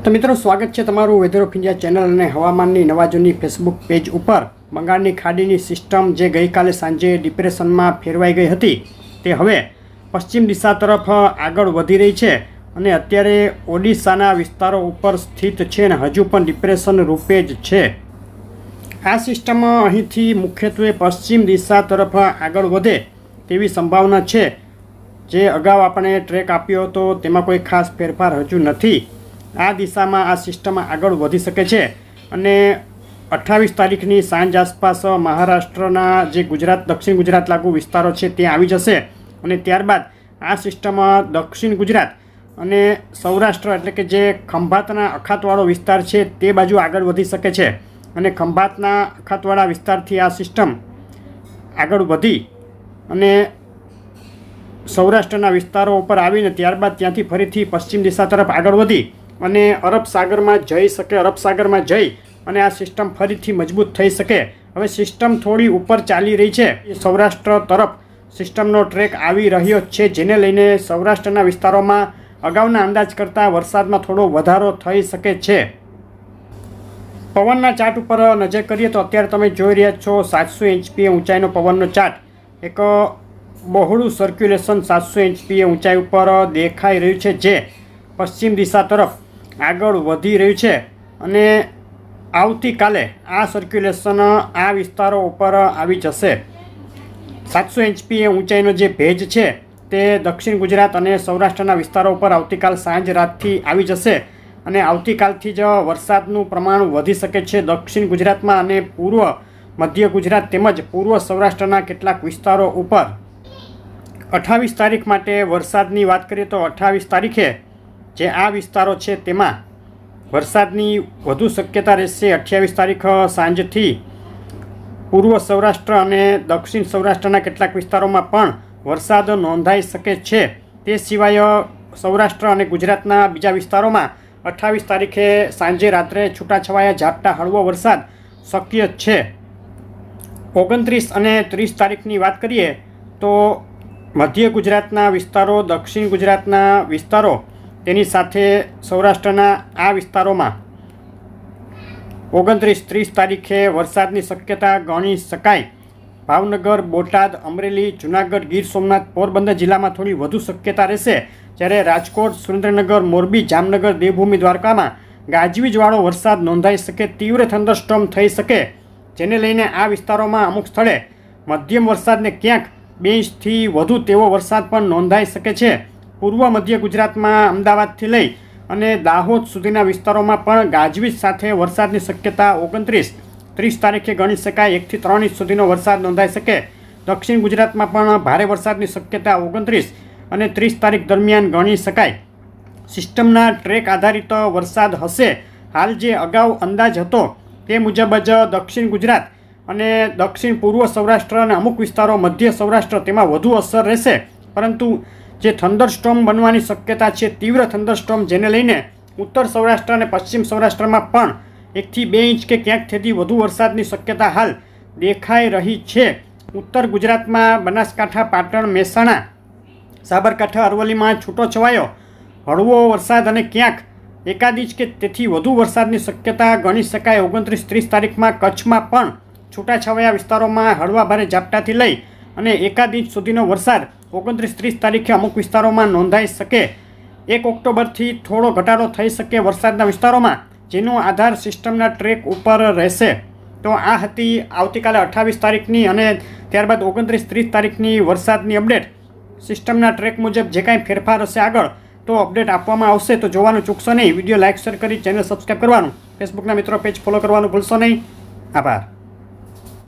तो मित्रों स्वागत है तमारू वेधर ऑफ इंडिया चैनल और हवामाननी नवा जूनी फेसबुक पेज पर बंगाळनी खाडीनी सिस्टम जे गई काले सांजे डिप्रेशन में फेरवाई गई हती ते हवे पश्चिम दिशा तरफ आगळ वधी रही है और अत्यारे ओडिशाना विस्तारों पर स्थित है ने हजू पण डिप्रेशन रूपे ज छे। आ सिस्टम अहींथी मुख्यत्वे पश्चिम दिशा तरफ आगळ वधे तेवी संभावना है। जे अगाऊ आपणे ट्रेक आप्यो हतो तेमां कोई खास फेरफार हजू नहीं। आ दिशा में आ सिस्टम आगळ वधी सके छे अने 28 तारीखनी सांज आसपास महाराष्ट्रना जे गुजरात दक्षिण गुजरात लागू विस्तारों छे ते आवी जशे अने त्यारबाद आ सिस्टम दक्षिण गुजरात अने सौराष्ट्र एटले के जे खंभातना अखातवाळो विस्तार छे ते बाजू आगळ वधी सके छे अने खंभातना अखातवाळा विस्तारथी आ सिस्टम आगळ वधी अने सौराष्ट्रना विस्तारों पर आवीने त्यारबाद त्यांथी फरीथी पश्चिम दिशा तरफ आगळ वधी અને અરબ સાગરમાં જઈ શકે। અરબ સાગરમાં જઈ અને આ સિસ્ટમ ફરીથી મજબૂત થઈ શકે। હવે સિસ્ટમ થોડી ઉપર ચાલી રહી છે, સૌરાષ્ટ્ર તરફ સિસ્ટમનો ટ્રેક આવી રહ્યો છે, જેને લઈને સૌરાષ્ટ્રના વિસ્તારોમાં અગાઉના અંદાજ કરતાં વરસાદમાં થોડો વધારો થઈ શકે છે। પવનના ચાર્ટ ઉપર નજર કરીએ તો અત્યારે તમે જોઈ રહ્યા છો 700 એચપીએ ઊંચાઈનો પવનનો ચાર્ટ એક બહોળું સર્ક્યુલેશન 700 એચપીએ ઊંચાઈ ઉપર દેખાઈ રહ્યું છે, જે પશ્ચિમ દિશા તરફ આગળ વધી રહ્યું છે અને આવતીકાલે આ સર્ક્યુલેશન આ વિસ્તારો ઉપર આવી જશે। 700 એચપીએ ઊંચાઈનો જે ભેજ છે તે દક્ષિણ ગુજરાત અને સૌરાષ્ટ્રના વિસ્તારો ઉપર આવતીકાલ સાંજ રાતથી આવી જશે અને આવતીકાલથી જ વરસાદનું પ્રમાણ વધી શકે છે દક્ષિણ ગુજરાતમાં અને પૂર્વ મધ્ય ગુજરાત તેમજ પૂર્વ સૌરાષ્ટ્રના કેટલાક વિસ્તારો ઉપર। 28 તારીખ માટે વરસાદની વાત કરીએ તો 28 તારીખે જે આ વિસ્તારો છે તેમાં વરસાદની વધુ શક્યતા રહેશે। 28 તારીખ સાંજથી પૂર્વ સૌરાષ્ટ્ર અને દક્ષિણ સૌરાષ્ટ્રના કેટલાક વિસ્તારોમાં પણ વરસાદ નોંધાઈ શકે છે। તે સિવાય સૌરાષ્ટ્ર અને ગુજરાતના બીજા વિસ્તારોમાં 28 તારીખે સાંજે રાત્રે છૂટાછવાયા ઝાપટા હળવો વરસાદ શક્ય છે। 29 અને 30 તારીખની વાત કરીએ તો મધ્ય ગુજરાતના વિસ્તારો, દક્ષિણ ગુજરાતના વિસ્તારો તેની સાથે સૌરાષ્ટ્રના આ વિસ્તારોમાં 29-30 તારીખે વરસાદની શક્યતા ગણી શકાય। ભાવનગર, બોટાદ, અમરેલી, જૂનાગઢ, ગીર સોમનાથ, પોરબંદર જિલ્લામાં થોડી વધુ શક્યતા રહેશે, જ્યારે રાજકોટ, સુરેન્દ્રનગર, મોરબી, જામનગર, દેવભૂમિ, દ્વારકામાં ગાજવીજવાળો વરસાદ નોંધાઈ શકે, તીવ્ર થંડરસ્ટોર્મ થઈ શકે, જેને લઈને આ વિસ્તારોમાં અમુક સ્થળે મધ્યમ વરસાદને ક્યાંક 2 ઇંચથી વધુ તેવો વરસાદ પણ નોંધાઈ શકે છે। પૂર્વ મધ્ય ગુજરાતમાં અમદાવાદથી લઈ અને દાહોદ સુધીના વિસ્તારોમાં પણ ગાજવીજ સાથે વરસાદની શક્યતા 29-30 તારીખે ગણી શકાય। 1 થી 3 ઇંચ સુધીનો વરસાદ નોંધાઈ શકે। દક્ષિણ ગુજરાતમાં પણ ભારે વરસાદની શક્યતા 29 અને 30 તારીખ દરમિયાન ગણી શકાય। સિસ્ટમના ટ્રેક આધારિત વરસાદ હશે। હાલ જે અગાઉ અંદાજ હતો તે મુજબ જ દક્ષિણ ગુજરાત અને દક્ષિણ પૂર્વ સૌરાષ્ટ્ર અને અમુક વિસ્તારો મધ્ય સૌરાષ્ટ્ર તેમાં વધુ અસર રહેશે, પરંતુ જે થંડરસ્ટોર્મ બનવાની શક્યતા છે, તીવ્ર થંડરસ્ટોર્મ, જેને લઈને ઉત્તર સૌરાષ્ટ્ર અને પશ્ચિમ સૌરાષ્ટ્રમાં પણ 1 થી 2 ઇંચ કે ક્યાંક તેથી વધુ વરસાદની શક્યતા હાલ દેખાઈ રહી છે। ઉત્તર ગુજરાતમાં બનાસકાંઠા, પાટણ, મહેસાણા, સાબરકાંઠા, અરવલ્લીમાં છૂટો છવાયો હળવો વરસાદ અને ક્યાંક 1 ઇંચ કે તેથી વધુ વરસાદની શક્યતા ગણી શકાય। 29-30 તારીખમાં કચ્છમાં પણ છૂટાછવાયા વિસ્તારોમાં હળવા ભારે ઝાપટાથી લઈ અને 1 ઇંચ સુધીનો વરસાદ 29-30 તારીખે અમુક વિસ્તારોમાં નોંધાઈ શકે। 1 ઓક્ટોબરથી થોડો ઘટાડો થઈ શકે વરસાદના વિસ્તારોમાં, જેનો આધાર સિસ્ટમના ટ્રેક ઉપર રહેશે। તો આ હતી આવતીકાલે 28 તારીખની અને ત્યારબાદ 29-30 તારીખની વરસાદની અપડેટ। સિસ્ટમના ટ્રેક મુજબ જે કાંઈ ફેરફાર હશે આગળ તો અપડેટ આપવામાં આવશે, તો જોવાનું ચૂકશો નહીં। વિડીયો લાઇક, શેર કરી ચેનલ સબસ્ક્રાઈબ કરવાનું, ફેસબુકના મિત્રો પેજ ફોલો કરવાનું ભૂલશો નહીં। આભાર।